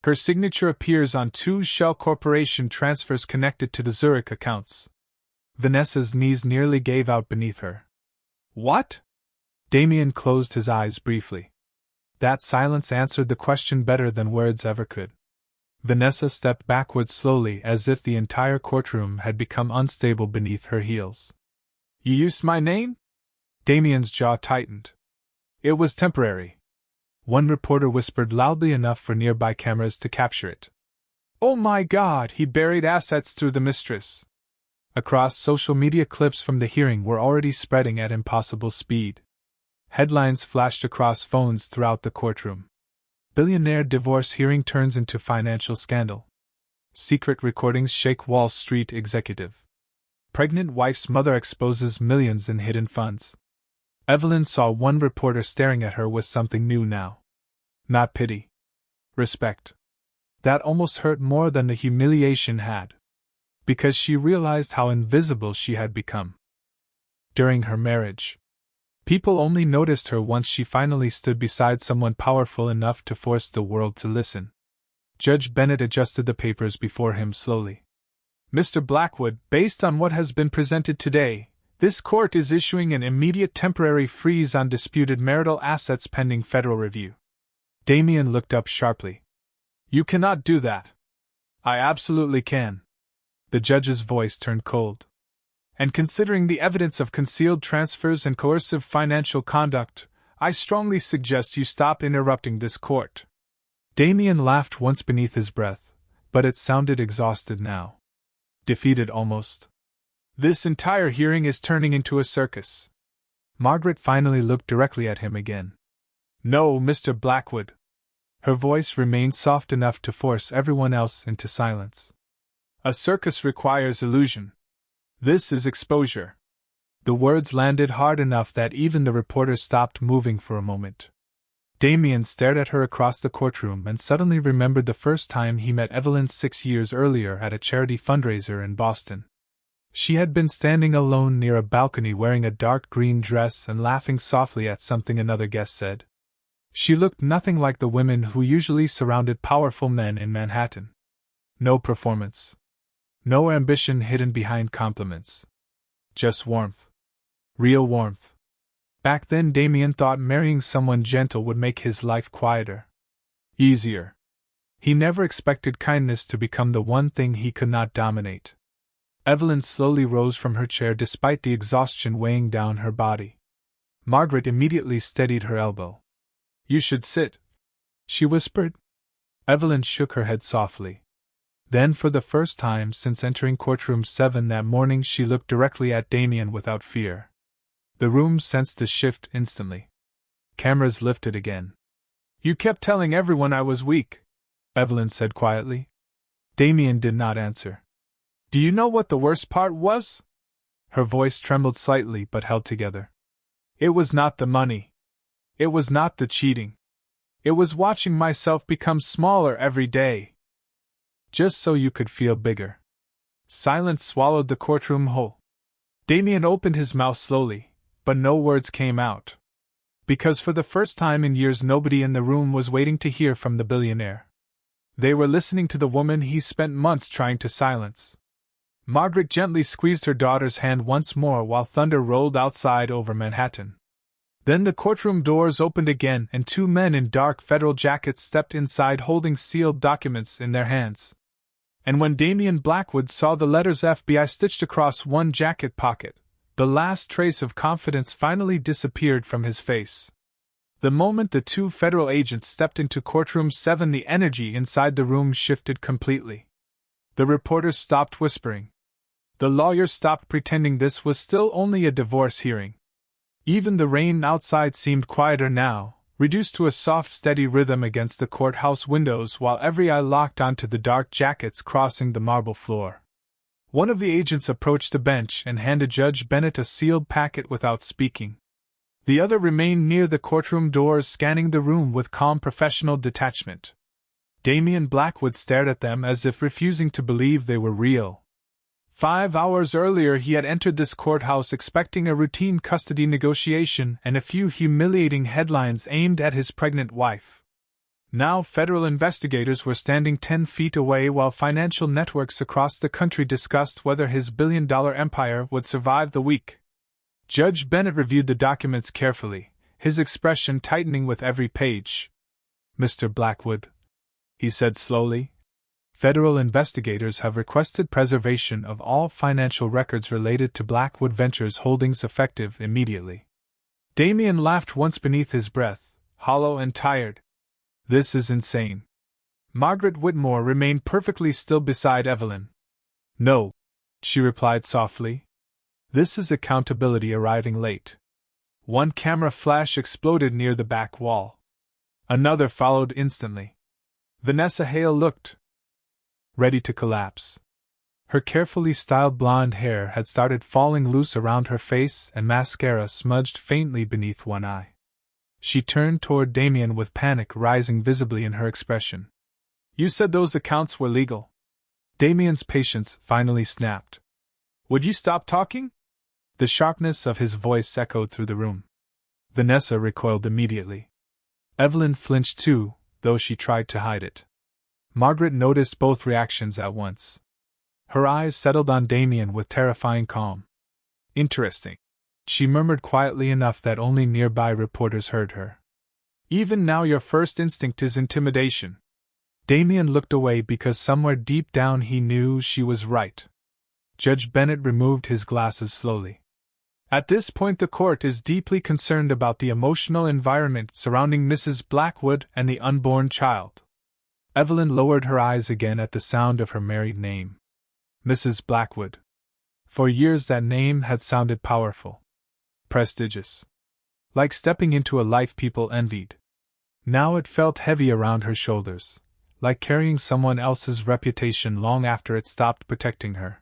Speaker 1: "her signature appears on 2 Shell Corporation transfers connected to the Zurich accounts." Vanessa's knees nearly gave out beneath her. "What?" Damien closed his eyes briefly. That silence answered the question better than words ever could. Vanessa stepped backwards slowly as if the entire courtroom had become unstable beneath her heels. "You used my name?" Damien's jaw tightened. "It was temporary." One reporter whispered loudly enough for nearby cameras to capture it. "Oh my God, he buried assets through the mistress." Across social media clips from the hearing were already spreading at impossible speed. Headlines flashed across phones throughout the courtroom. Billionaire divorce hearing turns into financial scandal. Secret recordings shake Wall Street executive. Pregnant wife's mother exposes millions in hidden funds. Evelyn saw one reporter staring at her with something new now. Not pity. Respect. That almost hurt more than the humiliation had. Because she realized how invisible she had become. during her marriage. People only noticed her once she finally stood beside someone powerful enough to force the world to listen. Judge Bennett adjusted the papers before him slowly. Mr. Blackwood, based on what has been presented today, this court is issuing an immediate temporary freeze on disputed marital assets pending federal review. Damien looked up sharply. You cannot do that. I absolutely can. The judge's voice turned cold. And considering the evidence of concealed transfers and coercive financial conduct, I strongly suggest you stop interrupting this court. Damien laughed once beneath his breath, but it sounded exhausted now. Defeated almost. This entire hearing is turning into a circus. Margaret finally looked directly at him again. No, Mr. Blackwood. Her voice remained soft enough to force everyone else into silence. A circus requires illusion. This is exposure. The words landed hard enough that even the reporters stopped moving for a moment. Damien stared at her across the courtroom and suddenly remembered the first time he met Evelyn 6 years earlier at a charity fundraiser in Boston. She had been standing alone near a balcony wearing a dark green dress and laughing softly at something another guest said. She looked nothing like the women who usually surrounded powerful men in Manhattan. No performance. No ambition hidden behind compliments. Just warmth. Real warmth. Back then Damien thought marrying someone gentle would make his life quieter. Easier. He never expected kindness to become the one thing he could not dominate. Evelyn slowly rose from her chair despite the exhaustion weighing down her body. Margaret immediately steadied her elbow. You should sit, she whispered. Evelyn shook her head softly. Then, for the first time since entering courtroom 7 that morning, she looked directly at Damien without fear. The room sensed a shift instantly. Cameras lifted again. You kept telling everyone I was weak, Evelyn said quietly. Damien did not answer. Do you know what the worst part was? Her voice trembled slightly but held together. It was not the money. It was not the cheating. It was watching myself become smaller every day. Just so you could feel bigger. Silence swallowed the courtroom whole. Damien opened his mouth slowly, but no words came out. Because for the first time in years nobody in the room was waiting to hear from the billionaire. They were listening to the woman he spent months trying to silence. Margaret gently squeezed her daughter's hand once more while thunder rolled outside over Manhattan. Then the courtroom doors opened again and 2 men in dark federal jackets stepped inside holding sealed documents in their hands. And when Damien Blackwood saw the letters FBI stitched across one jacket pocket, the last trace of confidence finally disappeared from his face. The moment the 2 federal agents stepped into courtroom 7, the energy inside the room shifted completely. The reporters stopped whispering. The lawyers stopped pretending this was still only a divorce hearing. Even the rain outside seemed quieter now, reduced to a soft, steady rhythm against the courthouse windows while every eye locked onto the dark jackets crossing the marble floor. One of the agents approached the bench and handed Judge Bennett a sealed packet without speaking. The other remained near the courtroom doors scanning the room with calm professional detachment. Damien Blackwood stared at them as if refusing to believe they were real. 5 hours earlier he had entered this courthouse expecting a routine custody negotiation and a few humiliating headlines aimed at his pregnant wife. Now federal investigators were standing 10 feet away while financial networks across the country discussed whether his billion-dollar empire would survive the week. Judge Bennett reviewed the documents carefully, his expression tightening with every page. Mr. Blackwood, he said slowly, federal investigators have requested preservation of all financial records related to Blackwood Ventures Holdings effective immediately. Damien laughed once beneath his breath, hollow and tired. This is insane. Margaret Whitmore remained perfectly still beside Evelyn. No, she replied softly. This is accountability arriving late. One camera flash exploded near the back wall. Another followed instantly. Vanessa Hale looked ready to collapse. Her carefully styled blonde hair had started falling loose around her face and mascara smudged faintly beneath one eye. She turned toward Damien with panic rising visibly in her expression. You said those accounts were legal. Damien's patience finally snapped. Would you stop talking? The sharpness of his voice echoed through the room. Vanessa recoiled immediately. Evelyn flinched too, though she tried to hide it. Margaret noticed both reactions at once. Her eyes settled on Damien with terrifying calm. Interesting. She murmured quietly enough that only nearby reporters heard her. Even now your first instinct is intimidation. Damien looked away because somewhere deep down he knew she was right. Judge Bennett removed his glasses slowly. At this point the court is deeply concerned about the emotional environment surrounding Mrs. Blackwood and the unborn child. Evelyn lowered her eyes again at the sound of her married name. Mrs. Blackwood. For years that name had sounded powerful. Prestigious. Like stepping into a life people envied. Now it felt heavy around her shoulders, like carrying someone else's reputation long after it stopped protecting her.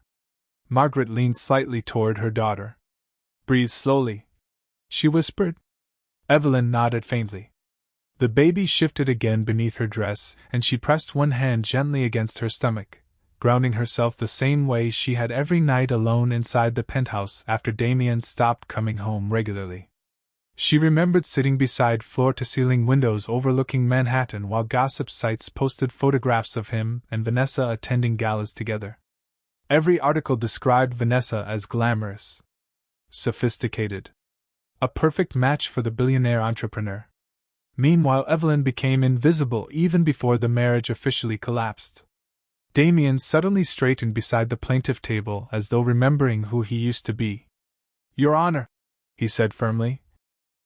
Speaker 1: Margaret leaned slightly toward her daughter. Breathe slowly, she whispered. Evelyn nodded faintly. The baby shifted again beneath her dress, and she pressed one hand gently against her stomach, grounding herself the same way she had every night alone inside the penthouse after Damien stopped coming home regularly. She remembered sitting beside floor-to-ceiling windows overlooking Manhattan while gossip sites posted photographs of him and Vanessa attending galas together. Every article described Vanessa as glamorous, sophisticated, a perfect match for the billionaire entrepreneur. Meanwhile, Evelyn became invisible even before the marriage officially collapsed. Damien suddenly straightened beside the plaintiff table as though remembering who he used to be. Your Honor, he said firmly,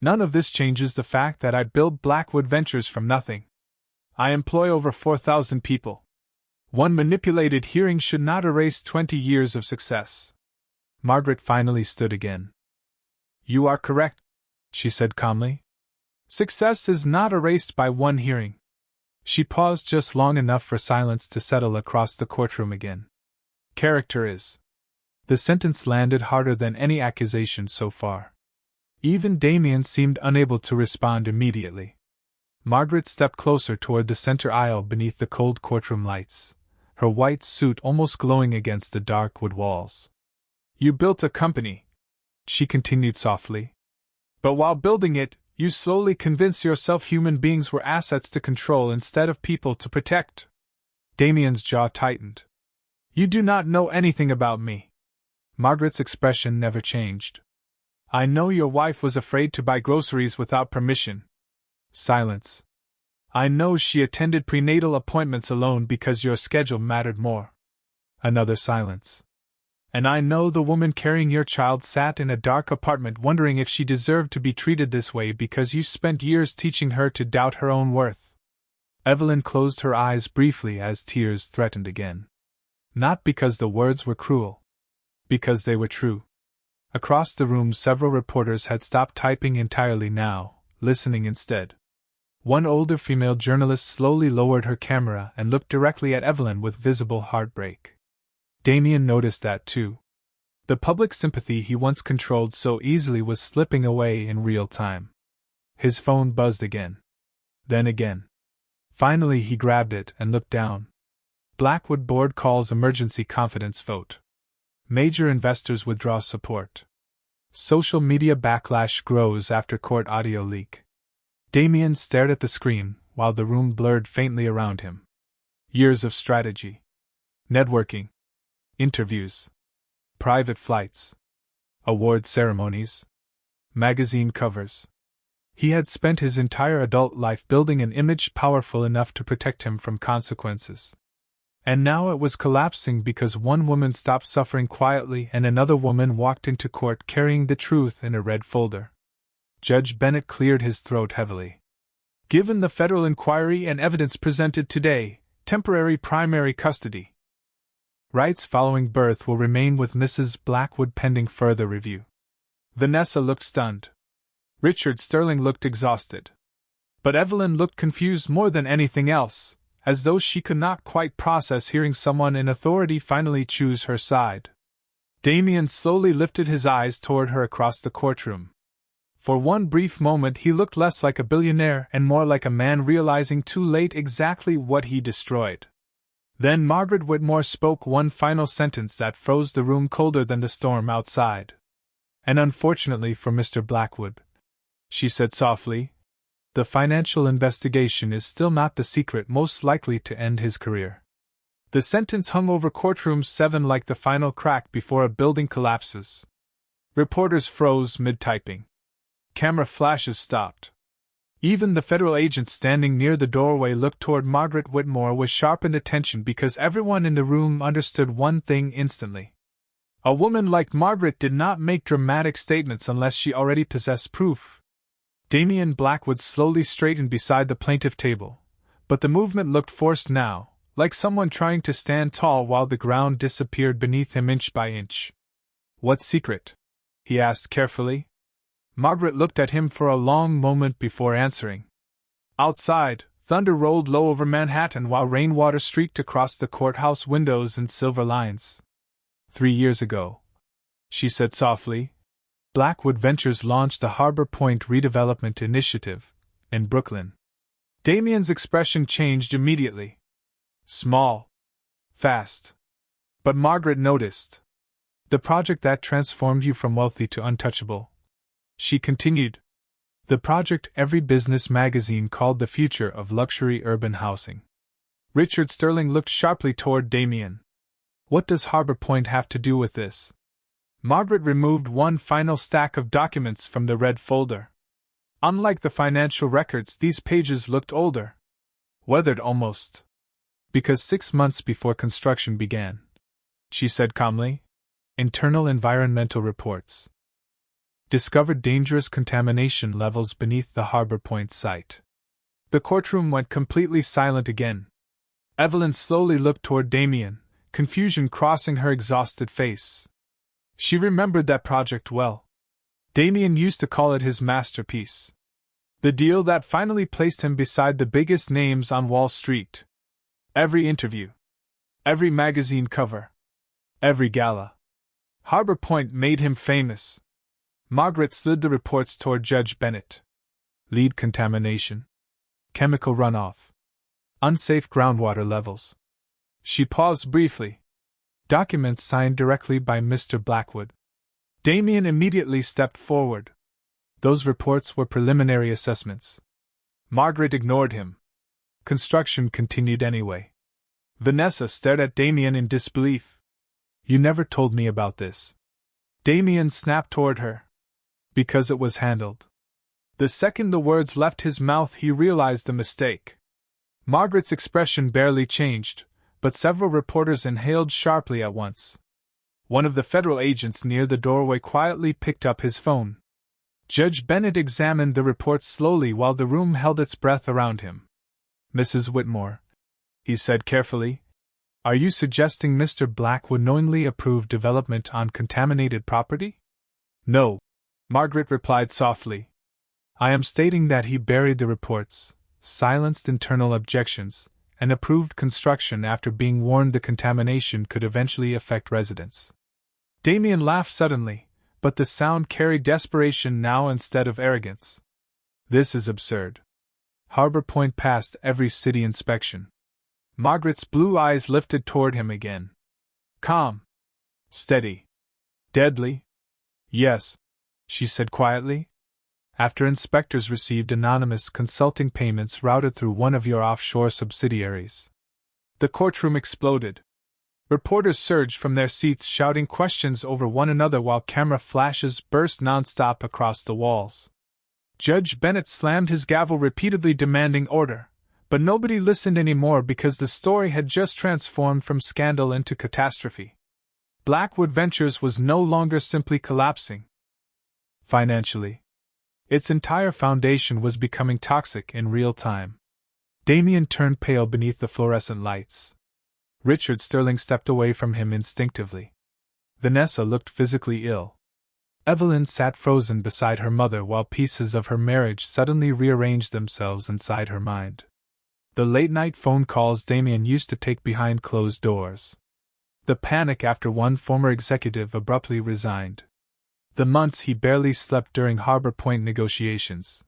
Speaker 1: none of this changes the fact that I built Blackwood Ventures from nothing. I employ over 4,000 people. One manipulated hearing should not erase 20 years of success. Margaret finally stood again. You are correct, she said calmly. Success is not erased by one hearing. She paused just long enough for silence to settle across the courtroom again. Character is. The sentence landed harder than any accusation so far. Even Damien seemed unable to respond immediately. Margaret stepped closer toward the center aisle beneath the cold courtroom lights, her white suit almost glowing against the dark wood walls. You built a company, she continued softly. But while building it, you slowly convinced yourself human beings were assets to control instead of people to protect. Damien's jaw tightened. You do not know anything about me. Margaret's expression never changed. I know your wife was afraid to buy groceries without permission. Silence. I know she attended prenatal appointments alone because your schedule mattered more. Another silence. And I know the woman carrying your child sat in a dark apartment wondering if she deserved to be treated this way because you spent years teaching her to doubt her own worth. Evelyn closed her eyes briefly as tears threatened again. Not because the words were cruel. Because they were true. Across the room several reporters had stopped typing entirely now, listening instead. One older female journalist slowly lowered her camera and looked directly at Evelyn with visible heartbreak. Damien noticed that too. The public sympathy he once controlled so easily was slipping away in real time. His phone buzzed again. Then again. Finally he grabbed it and looked down. Blackwood Board calls emergency confidence vote. Major investors withdraw support. Social media backlash grows after court audio leak. Damien stared at the screen while the room blurred faintly around him. Years of strategy. Networking. Interviews. Private flights. Award ceremonies. Magazine covers. He had spent his entire adult life building an image powerful enough to protect him from consequences. And now it was collapsing because one woman stopped suffering quietly and another woman walked into court carrying the truth in a red folder. Judge Bennett cleared his throat heavily. Given the federal inquiry and evidence presented today, temporary primary custody. Rights following birth will remain with Mrs. Blackwood pending further review. Vanessa looked stunned. Richard Sterling looked exhausted. But Evelyn looked confused more than anything else, as though she could not quite process hearing someone in authority finally choose her side. Damien slowly lifted his eyes toward her across the courtroom. For one brief moment he looked less like a billionaire and more like a man realizing too late exactly what he destroyed. Then Margaret Whitmore spoke one final sentence that froze the room colder than the storm outside. And unfortunately for Mr. Blackwood, she said softly, the financial investigation is still not the secret most likely to end his career. The sentence hung over courtroom 7 like the final crack before a building collapses. Reporters froze mid-typing. Camera flashes stopped. Even the federal agents standing near the doorway looked toward Margaret Whitmore with sharpened attention because everyone in the room understood one thing instantly. A woman like Margaret did not make dramatic statements unless she already possessed proof. Damien Blackwood slowly straightened beside the plaintiff table, but the movement looked forced now, like someone trying to stand tall while the ground disappeared beneath him inch by inch. What secret? He asked carefully. Margaret looked at him for a long moment before answering. Outside, thunder rolled low over Manhattan while rainwater streaked across the courthouse windows in silver lines. 3 years ago, she said softly, Blackwood Ventures launched the Harbor Point Redevelopment Initiative in Brooklyn. Damien's expression changed immediately. Small. Fast. But Margaret noticed. The project that transformed you from wealthy to untouchable. She continued. The project every business magazine called the future of luxury urban housing. Richard Sterling looked sharply toward Damien. What does Harbor Point have to do with this? Margaret removed one final stack of documents from the red folder. Unlike the financial records, these pages looked older. Weathered almost. Because 6 months before construction began, she said calmly, internal environmental reports discovered dangerous contamination levels beneath the Harbor Point site. The courtroom went completely silent again. Evelyn slowly looked toward Damien, confusion crossing her exhausted face. She remembered that project well. Damien used to call it his masterpiece. The deal that finally placed him beside the biggest names on Wall Street. Every interview. Every magazine cover. Every gala. Harbor Point made him famous. Margaret slid the reports toward Judge Bennett. Lead contamination. Chemical runoff. Unsafe groundwater levels. She paused briefly. Documents signed directly by Mr. Blackwood. Damien immediately stepped forward. Those reports were preliminary assessments. Margaret ignored him. Construction continued anyway. Vanessa stared at Damien in disbelief. You never told me about this. Damien snapped toward her. Because it was handled. The second the words left his mouth, he realized the mistake. Margaret's expression barely changed, but several reporters inhaled sharply at once. One of the federal agents near the doorway quietly picked up his phone. Judge Bennett examined the reports slowly while the room held its breath around him. Mrs. Whitmore, he said carefully, are you suggesting Mr. Blackwood knowingly approved development on contaminated property? No, Margaret replied softly. I am stating that he buried the reports, silenced internal objections, and approved construction after being warned the contamination could eventually affect residents. Damien laughed suddenly, but the sound carried desperation now instead of arrogance. This is absurd. Harbor Point passed every city inspection. Margaret's blue eyes lifted toward him again. Calm. Steady. Deadly. Yes, she said quietly. After inspectors received anonymous consulting payments routed through one of your offshore subsidiaries. The courtroom exploded. Reporters surged from their seats shouting questions over one another while camera flashes burst nonstop across the walls. Judge Bennett slammed his gavel repeatedly demanding order, but nobody listened anymore because the story had just transformed from scandal into catastrophe. Blackwood Ventures was no longer simply collapsing. Financially, its entire foundation was becoming toxic in real time. Damien turned pale beneath the fluorescent lights. Richard Sterling stepped away from him instinctively. Vanessa looked physically ill. Evelyn sat frozen beside her mother while pieces of her marriage suddenly rearranged themselves inside her mind. The late-night phone calls Damien used to take behind closed doors. The panic after one former executive abruptly resigned. The months he barely slept during Harbor Point negotiations.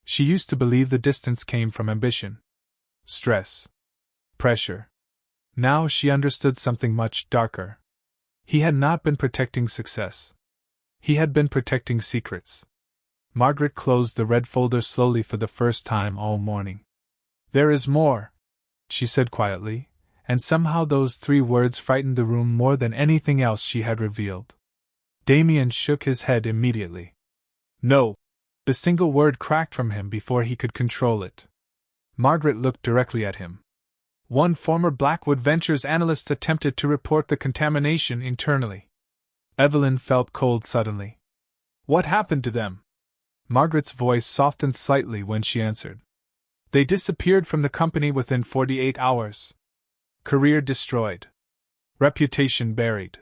Speaker 1: She used to believe the distance came from ambition. Stress. Pressure. Now she understood something much darker. He had not been protecting success. He had been protecting secrets. Margaret closed the red folder slowly for the first time all morning. "There is more," she said quietly, and somehow those 3 words frightened the room more than anything else she had revealed. Damien shook his head immediately. "No!" The single word cracked from him before he could control it. Margaret looked directly at him. "One former Blackwood Ventures analyst attempted to report the contamination internally." Evelyn felt cold suddenly. "What happened to them?" Margaret's voice softened slightly when she answered. "They disappeared from the company within 48 hours. Career destroyed. Reputation buried.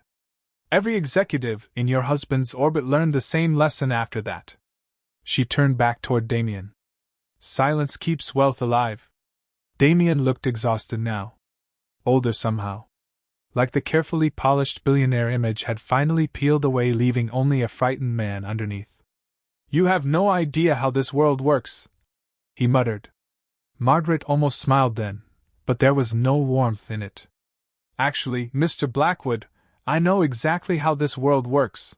Speaker 1: Every executive in your husband's orbit learned the same lesson after that." She turned back toward Damien. "Silence keeps wealth alive." Damien looked exhausted now. Older somehow. Like the carefully polished billionaire image had finally peeled away, leaving only a frightened man underneath. "You have no idea how this world works," he muttered. Margaret almost smiled then, but there was no warmth in it. "Actually, Mr. Blackwood, I know exactly how this world works."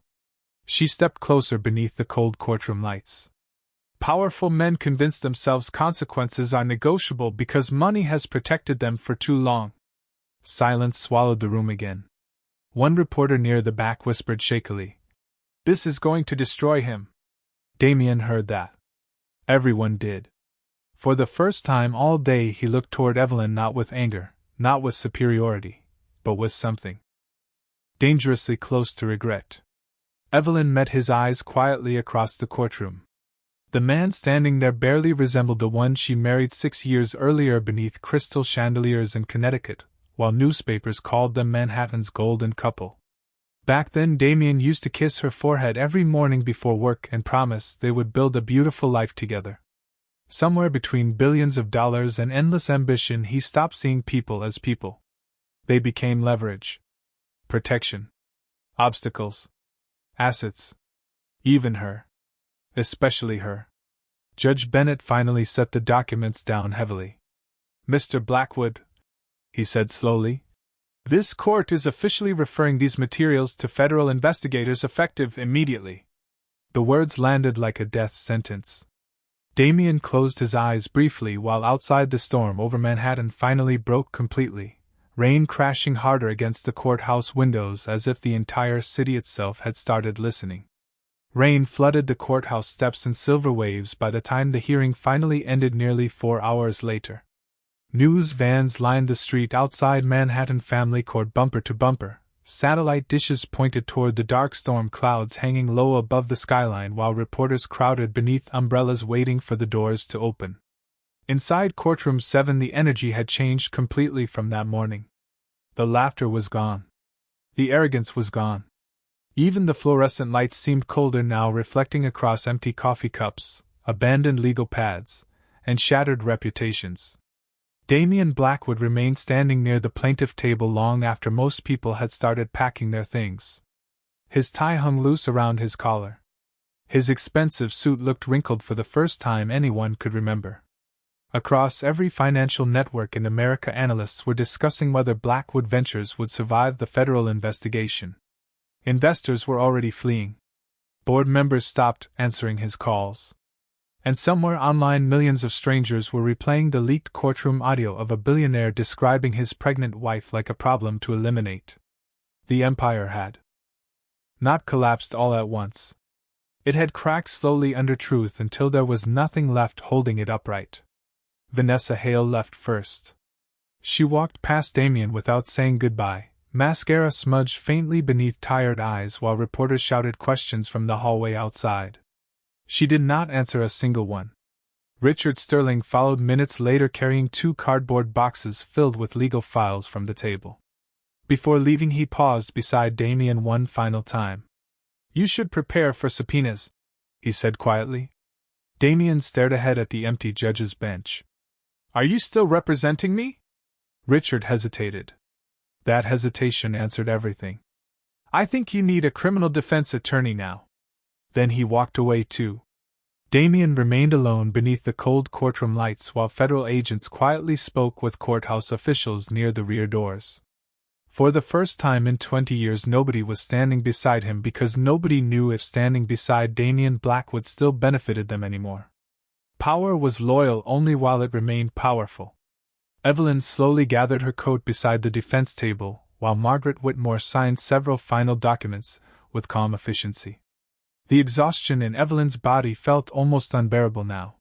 Speaker 1: She stepped closer beneath the cold courtroom lights. "Powerful men convince themselves consequences are negotiable because money has protected them for too long." Silence swallowed the room again. One reporter near the back whispered shakily, "This is going to destroy him." Damien heard that. Everyone did. For the first time all day he looked toward Evelyn, not with anger, not with superiority, but with something dangerously close to regret. Evelyn met his eyes quietly across the courtroom. The man standing there barely resembled the one she married 6 years earlier beneath crystal chandeliers in Connecticut, while newspapers called them Manhattan's golden couple. Back then Damien used to kiss her forehead every morning before work and promise they would build a beautiful life together. Somewhere between billions of dollars and endless ambition he stopped seeing people as people. They became leverage. Protection. Obstacles. Assets. Even her. Especially her. Judge Bennett finally set the documents down heavily. "Mr. Blackwood," he said slowly, "this court is officially referring these materials to federal investigators effective immediately." The words landed like a death sentence. Damien closed his eyes briefly while outside the storm over Manhattan finally broke completely, rain crashing harder against the courthouse windows as if the entire city itself had started listening. Rain flooded the courthouse steps in silver waves by the time the hearing finally ended nearly 4 hours later. News vans lined the street outside Manhattan Family Court bumper to bumper, satellite dishes pointed toward the dark storm clouds hanging low above the skyline while reporters crowded beneath umbrellas waiting for the doors to open. Inside Courtroom 7 the energy had changed completely from that morning. The laughter was gone. The arrogance was gone. Even the fluorescent lights seemed colder now, reflecting across empty coffee cups, abandoned legal pads, and shattered reputations. Damien Blackwood remained standing near the plaintiff table long after most people had started packing their things. His tie hung loose around his collar. His expensive suit looked wrinkled for the first time anyone could remember. Across every financial network in America, analysts were discussing whether Blackwood Ventures would survive the federal investigation. Investors were already fleeing. Board members stopped answering his calls. And somewhere online millions of strangers were replaying the leaked courtroom audio of a billionaire describing his pregnant wife like a problem to eliminate. The empire had not collapsed all at once. It had cracked slowly under truth until there was nothing left holding it upright. Vanessa Hale left first. She walked past Damien without saying goodbye, mascara smudged faintly beneath tired eyes while reporters shouted questions from the hallway outside. She did not answer a single one. Richard Sterling followed minutes later carrying 2 cardboard boxes filled with legal files from the table. Before leaving he paused beside Damien one final time. "You should prepare for subpoenas," he said quietly. Damien stared ahead at the empty judge's bench. "Are you still representing me?" Richard hesitated. That hesitation answered everything. "I think you need a criminal defense attorney now." Then he walked away too. Damien remained alone beneath the cold courtroom lights while federal agents quietly spoke with courthouse officials near the rear doors. For the first time in 20 years, nobody was standing beside him because nobody knew if standing beside Damian Blackwood still benefited them anymore. Power was loyal only while it remained powerful. Evelyn slowly gathered her coat beside the defense table, while Margaret Whitmore signed several final documents, with calm efficiency. The exhaustion in Evelyn's body felt almost unbearable now.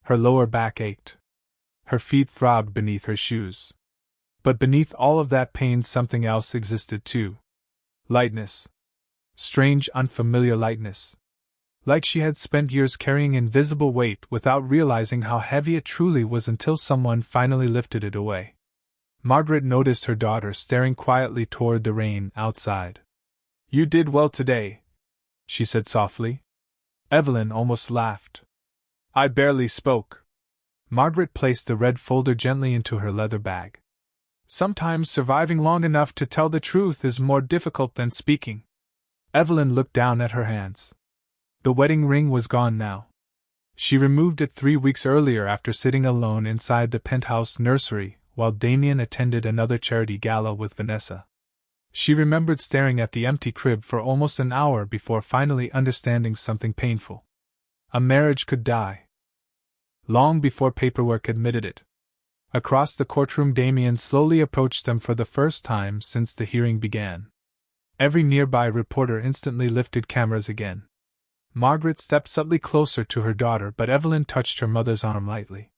Speaker 1: Her lower back ached. Her feet throbbed beneath her shoes. But beneath all of that pain something else existed too. Lightness. Strange, unfamiliar lightness. Like she had spent years carrying invisible weight without realizing how heavy it truly was until someone finally lifted it away. Margaret noticed her daughter staring quietly toward the rain outside. "You did well today," she said softly. Evelyn almost laughed. "I barely spoke." Margaret placed the red folder gently into her leather bag. "Sometimes surviving long enough to tell the truth is more difficult than speaking." Evelyn looked down at her hands. The wedding ring was gone now. She removed it 3 weeks earlier after sitting alone inside the penthouse nursery while Damien attended another charity gala with Vanessa. She remembered staring at the empty crib for almost an hour before finally understanding something painful. A marriage could die. Long before paperwork admitted it. Across the courtroom, Damien slowly approached them for the first time since the hearing began. Every nearby reporter instantly lifted cameras again. Margaret stepped subtly closer to her daughter, but Evelyn touched her mother's arm lightly.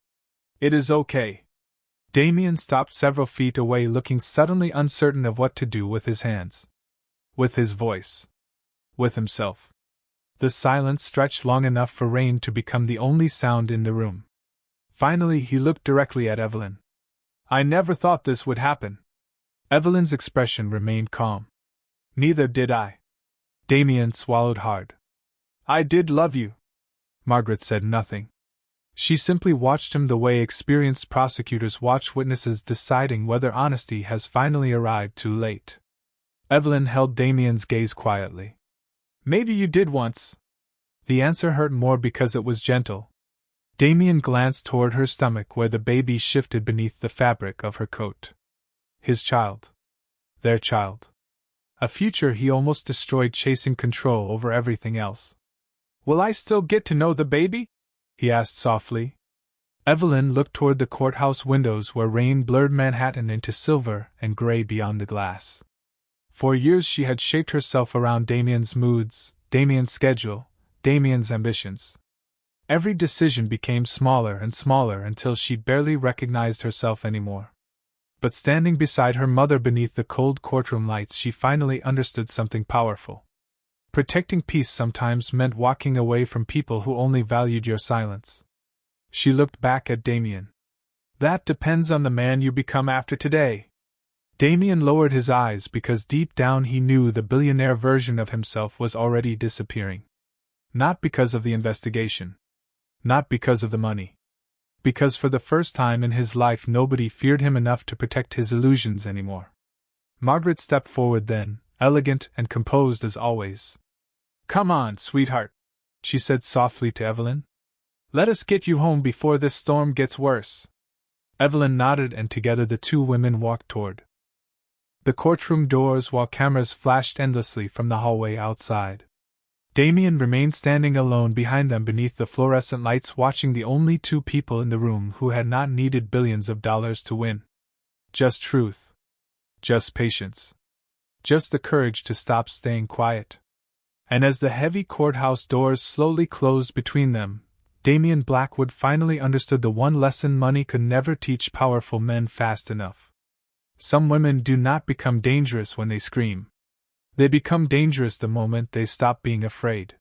Speaker 1: "It is okay." Damien stopped several feet away, looking suddenly uncertain of what to do with his hands. With his voice. With himself. The silence stretched long enough for rain to become the only sound in the room. Finally, he looked directly at Evelyn. "I never thought this would happen." Evelyn's expression remained calm. "Neither did I." Damien swallowed hard. "I did love you." Margaret said nothing. She simply watched him the way experienced prosecutors watch witnesses deciding whether honesty has finally arrived too late. Evelyn held Damien's gaze quietly. "Maybe you did once." The answer hurt more because it was gentle. Damien glanced toward her stomach where the baby shifted beneath the fabric of her coat. His child. Their child. A future he almost destroyed chasing control over everything else. "Will I still get to know the baby?" he asked softly. Evelyn looked toward the courthouse windows where rain blurred Manhattan into silver and gray beyond the glass. For years she had shaped herself around Damien's moods, Damien's schedule, Damien's ambitions. Every decision became smaller and smaller until she barely recognized herself anymore. But standing beside her mother beneath the cold courtroom lights, she finally understood something powerful. Protecting peace sometimes meant walking away from people who only valued your silence. She looked back at Damien. "That depends on the man you become after today." Damien lowered his eyes because deep down he knew the billionaire version of himself was already disappearing. Not because of the investigation. Not because of the money. Because for the first time in his life nobody feared him enough to protect his illusions anymore. Margaret stepped forward then, elegant and composed as always. "Come on, sweetheart," she said softly to Evelyn. "Let us get you home before this storm gets worse." Evelyn nodded, and together the two women walked toward the courtroom doors while cameras flashed endlessly from the hallway outside. Damien remained standing alone behind them beneath the fluorescent lights, watching the only two people in the room who had not needed billions of dollars to win. Just truth. Just patience. Just the courage to stop staying quiet. And as the heavy courthouse doors slowly closed between them, Damien Blackwood finally understood the one lesson money could never teach powerful men fast enough. Some women do not become dangerous when they scream. They become dangerous the moment they stop being afraid.